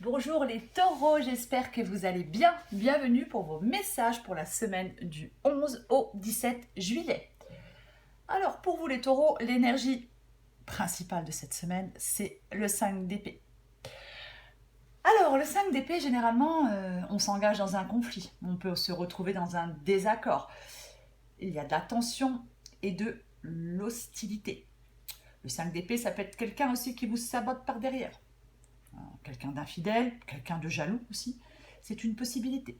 Bonjour les taureaux, j'espère que vous allez bien. Bienvenue pour vos messages pour la semaine du 11 au 17 juillet. Alors pour vous les taureaux, l'énergie principale de cette semaine, c'est le 5 d'épée. Alors le 5 d'épée, généralement, on s'engage dans un conflit. On peut se retrouver dans un désaccord. Il y a de la tension et de l'hostilité. Le 5 d'épée, ça peut être quelqu'un aussi qui vous sabote par derrière. Quelqu'un d'infidèle, quelqu'un de jaloux aussi, c'est une possibilité.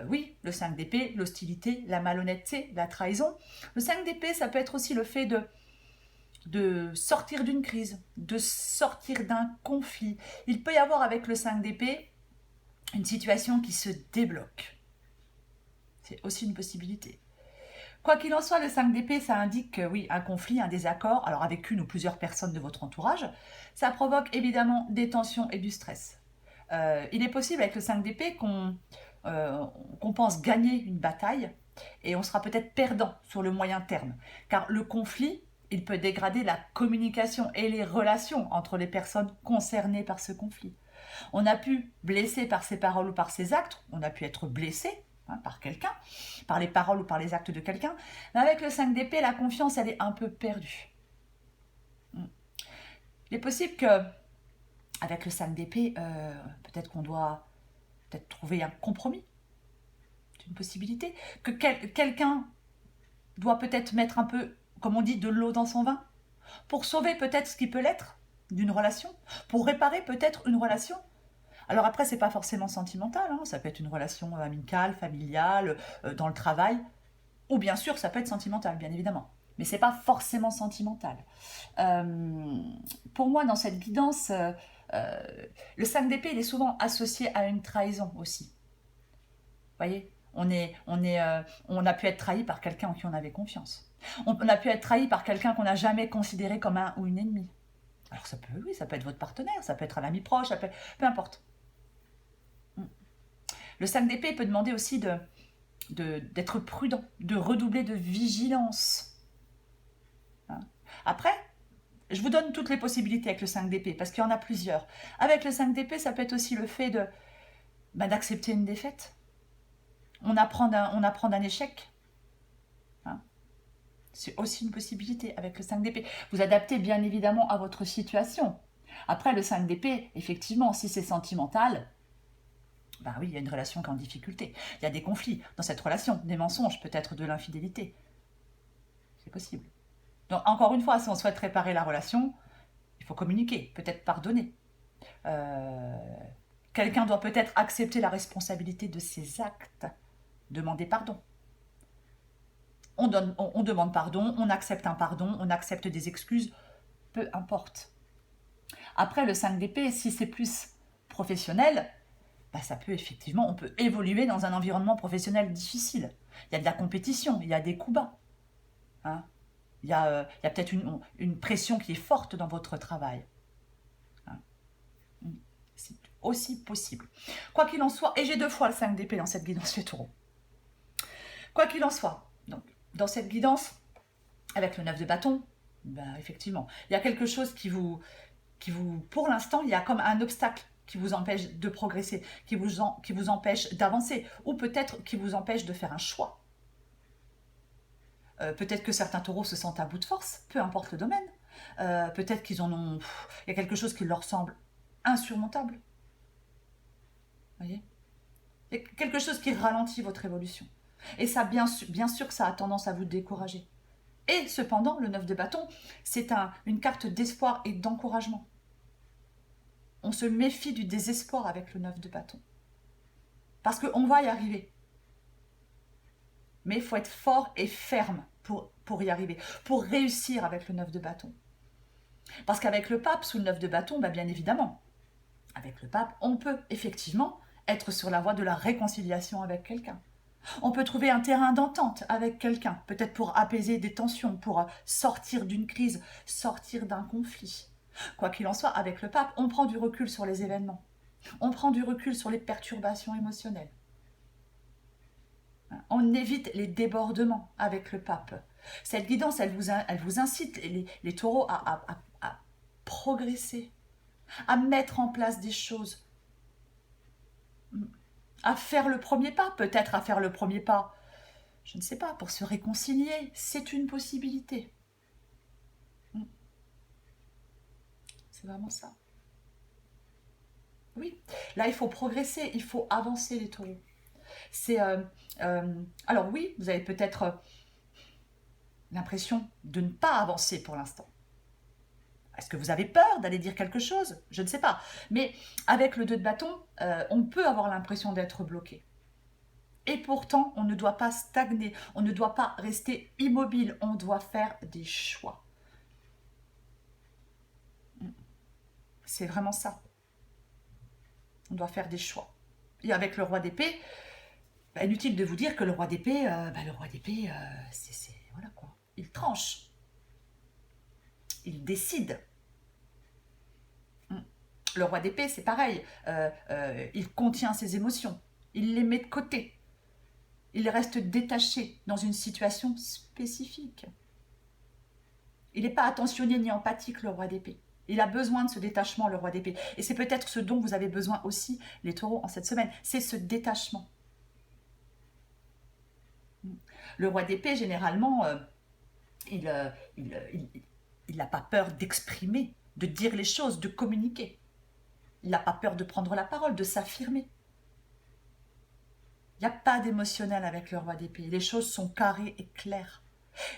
Oui, le 5 d'épée, l'hostilité, la malhonnêteté, la trahison. Le 5 d'épée, ça peut être aussi le fait de sortir d'une crise, de sortir d'un conflit. Il peut y avoir avec le 5 d'épée une situation qui se débloque. C'est aussi une possibilité. Quoi qu'il en soit, le 5 d'épée, ça indique, oui, un conflit, un désaccord, alors avec une ou plusieurs personnes de votre entourage. Ça provoque évidemment des tensions et du stress. Il est possible avec le 5 d'épée qu'on pense gagner une bataille et on sera peut-être perdant sur le moyen terme. Car le conflit, il peut dégrader la communication et les relations entre les personnes concernées par ce conflit. On a pu blesser par ses paroles ou par ses actes, on a pu être blessé par quelqu'un, par les paroles ou par les actes de quelqu'un, mais avec le 5 d'épée, la confiance, elle est un peu perdue. Il est possible que, avec le 5 d'épée, peut-être qu'on doit peut-être trouver un compromis. C'est une possibilité. Que quelqu'un doit peut-être mettre un peu, comme on dit, de l'eau dans son vin, pour sauver peut-être ce qui peut l'être d'une relation, pour réparer peut-être une relation. Alors après, c'est pas forcément sentimental, ça peut être une relation amicale, familiale, dans le travail, ou bien sûr, ça peut être sentimental, bien évidemment. Mais c'est pas forcément sentimental. Pour moi, dans cette guidance, le 5 d'épée, il est souvent associé à une trahison aussi. Vous voyez, on a pu être trahi par quelqu'un en qui on avait confiance. On a pu être trahi par quelqu'un qu'on n'a jamais considéré comme un ou une ennemie. Alors ça peut, oui, ça peut être votre partenaire, ça peut être un ami proche, peu importe. Le 5 d'épée peut demander aussi d'être prudent, de redoubler de vigilance. Après, je vous donne toutes les possibilités avec le 5 d'épée, parce qu'il y en a plusieurs. Avec le 5 d'épée, ça peut être aussi le fait d'accepter une défaite. On apprend d'un échec. C'est aussi une possibilité avec le 5 d'épée. Vous adaptez bien évidemment à votre situation. Après, le 5 d'épée, effectivement, si c'est sentimental, bah oui, il y a une relation qui est en difficulté. Il y a des conflits dans cette relation, des mensonges, peut-être de l'infidélité. C'est possible. Donc, encore une fois, si on souhaite réparer la relation, il faut communiquer, peut-être pardonner. Quelqu'un doit peut-être accepter la responsabilité de ses actes, demander pardon. On demande pardon, on accepte un pardon, on accepte des excuses, peu importe. Après, le 5 d'épée, si c'est plus professionnel, bah ça peut effectivement, on peut évoluer dans un environnement professionnel difficile. Il y a de la compétition, il y a des coups bas. Il y a peut-être une pression qui est forte dans votre travail. C'est aussi possible. Quoi qu'il en soit, et j'ai 2 fois le 5 d'épée dans cette guidance les taureaux. Quoi qu'il en soit, donc, dans cette guidance, avec le 9 de bâton, ben, effectivement, il y a quelque chose qui vous, pour l'instant, il y a comme un obstacle qui vous empêche de progresser, qui vous empêche d'avancer, ou peut-être qui vous empêche de faire un choix. Peut-être que certains taureaux se sentent à bout de force, peu importe le domaine. Peut-être qu'ils en ont... Il y a quelque chose qui leur semble insurmontable. Vous voyez ? Il y a quelque chose qui ralentit votre évolution. Et ça, bien sûr que ça a tendance à vous décourager. Et cependant, le 9 de bâton, c'est une carte d'espoir et d'encouragement. On se méfie du désespoir avec le 9 de bâton. Parce qu'on va y arriver. Mais il faut être fort et ferme pour y arriver, pour réussir avec le 9 de bâton. Parce qu'avec le pape, sous le 9 de bâton, bien évidemment, avec le pape, on peut effectivement être sur la voie de la réconciliation avec quelqu'un. On peut trouver un terrain d'entente avec quelqu'un, peut-être pour apaiser des tensions, pour sortir d'une crise, sortir d'un conflit. Quoi qu'il en soit, avec le pape, on prend du recul sur les événements. On prend du recul sur les perturbations émotionnelles. On évite les débordements avec le pape. Cette guidance, elle vous incite, les taureaux, à progresser, à mettre en place des choses À faire le premier pas, peut-être à faire le premier pas, je ne sais pas, pour se réconcilier, c'est une possibilité. C'est vraiment ça. Oui, là il faut progresser, il faut avancer les taureaux. C'est alors oui, vous avez peut-être l'impression de ne pas avancer pour l'instant. Est-ce que vous avez peur d'aller dire quelque chose? Je ne sais pas. Mais avec le 2 de bâton, on peut avoir l'impression d'être bloqué. Et pourtant, on ne doit pas stagner, on ne doit pas rester immobile, on doit faire des choix. C'est vraiment ça. On doit faire des choix. Et avec le roi d'épée, bah, inutile de vous dire que le roi d'épée, voilà quoi. Il tranche, il décide. Le roi d'épée, c'est pareil. Il contient ses émotions, il les met de côté. Il reste détaché dans une situation spécifique. Il n'est pas attentionné ni empathique, le roi d'épée. Il a besoin de ce détachement, le roi d'épée. Et c'est peut-être ce dont vous avez besoin aussi, les taureaux, en cette semaine. C'est ce détachement. Le roi d'épée, généralement, il n'a pas peur d'exprimer, de dire les choses, de communiquer. Il n'a pas peur de prendre la parole, de s'affirmer. Il n'y a pas d'émotionnel avec le roi d'épée. Les choses sont carrées et claires.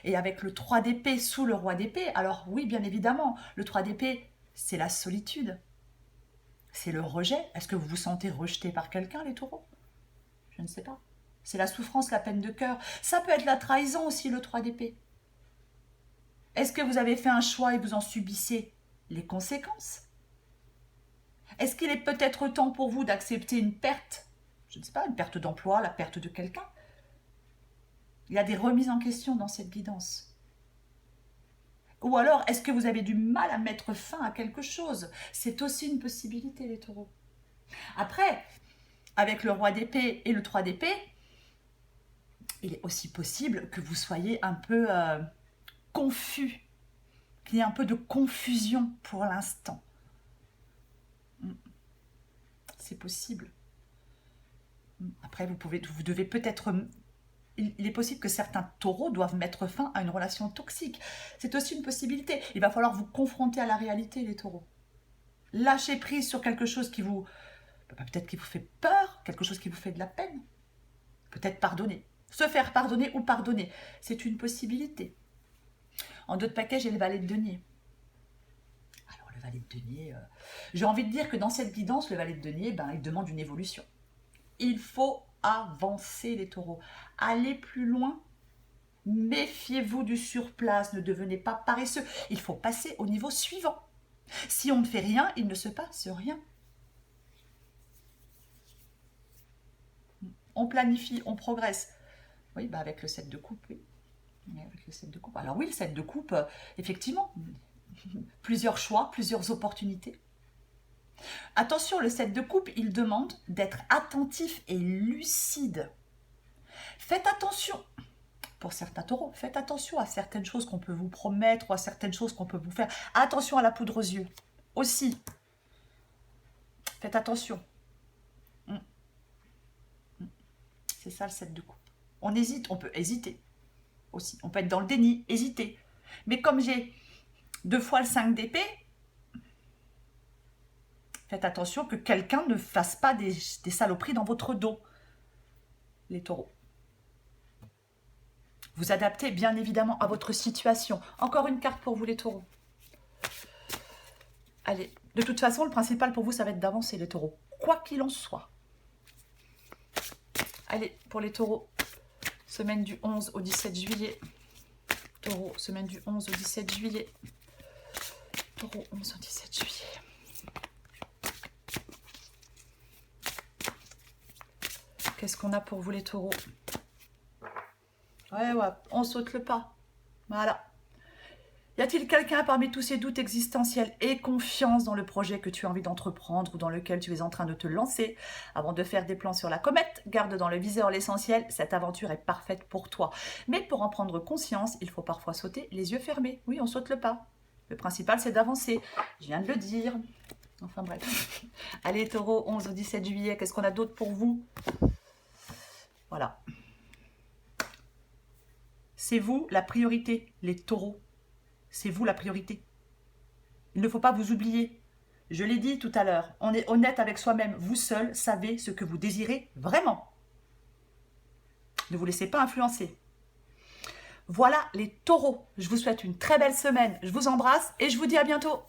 Et avec le 3 d'épée sous le roi d'épée, alors oui, bien évidemment, le 3 d'épée, c'est la solitude. C'est le rejet. Est-ce que vous vous sentez rejeté par quelqu'un, les taureaux? Je ne sais pas. C'est la souffrance, la peine de cœur. Ça peut être la trahison aussi, le 3 d'épée. Est-ce que vous avez fait un choix et vous en subissez les conséquences? Est-ce qu'il est peut-être temps pour vous d'accepter une perte? Je ne sais pas, une perte d'emploi, la perte de quelqu'un? Il y a des remises en question dans cette guidance. Ou alors, est-ce que vous avez du mal à mettre fin à quelque chose? C'est aussi une possibilité, les taureaux. Après, avec le roi d'épée et le 3 d'épée, il est aussi possible que vous soyez un peu confus, qu'il y ait un peu de confusion pour l'instant. C'est possible. Après, vous devez peut-être... Il est possible que certains taureaux doivent mettre fin à une relation toxique. C'est aussi une possibilité. Il va falloir vous confronter à la réalité, les taureaux. Lâcher prise sur quelque chose qui vous... peut-être qui vous fait peur, quelque chose qui vous fait de la peine. Peut-être pardonner. Se faire pardonner ou pardonner. C'est une possibilité. En dos de paquet, j'ai le valet de denier. Alors, le valet de denier... j'ai envie de dire que dans cette guidance, le valet de denier, il demande une évolution. Il faut avancer, les taureaux. Allez plus loin. Méfiez-vous du surplace. Ne devenez pas paresseux. Il faut passer au niveau suivant. Si on ne fait rien, il ne se passe rien. On planifie, on progresse. Oui, avec le 7 de coupe, oui. Avec le 7 de coupe. Alors oui, le 7 de coupe, effectivement, plusieurs choix, plusieurs opportunités. Attention, le 7 de coupe, il demande d'être attentif et lucide. Faites attention, pour certains taureaux, faites attention à certaines choses qu'on peut vous promettre ou à certaines choses qu'on peut vous faire. Attention à la poudre aux yeux. Aussi, faites attention. C'est ça le 7 de coupe. On hésite, on peut hésiter aussi. On peut être dans le déni, hésiter. Mais comme j'ai 2 fois le 5 d'épée, faites attention que quelqu'un ne fasse pas des saloperies dans votre dos, les taureaux. Vous adaptez bien évidemment à votre situation. Encore une carte pour vous, les taureaux. Allez, de toute façon, le principal pour vous, ça va être d'avancer, les taureaux. Quoi qu'il en soit. Allez, pour les taureaux, semaine du 11 au 17 juillet. Taureau, semaine du 11 au 17 juillet. Taureau, 11 au 17 juillet. Qu'est-ce qu'on a pour vous, les taureaux? Ouais, on saute le pas. Voilà. Y a-t-il quelqu'un parmi tous ces doutes existentiels et confiance dans le projet que tu as envie d'entreprendre ou dans lequel tu es en train de te lancer? Avant de faire des plans sur la comète, garde dans le viseur l'essentiel, cette aventure est parfaite pour toi. Mais pour en prendre conscience, il faut parfois sauter les yeux fermés. Oui, on saute le pas. Le principal, c'est d'avancer. Je viens de le dire. Enfin bref. Allez, taureau, 11 au 17 juillet, qu'est-ce qu'on a d'autre pour vous? Voilà. C'est vous la priorité, les taureaux. C'est vous la priorité. Il ne faut pas vous oublier. Je l'ai dit tout à l'heure, on est honnête avec soi-même. Vous seul savez ce que vous désirez vraiment. Ne vous laissez pas influencer. Voilà les taureaux. Je vous souhaite une très belle semaine. Je vous embrasse et je vous dis à bientôt.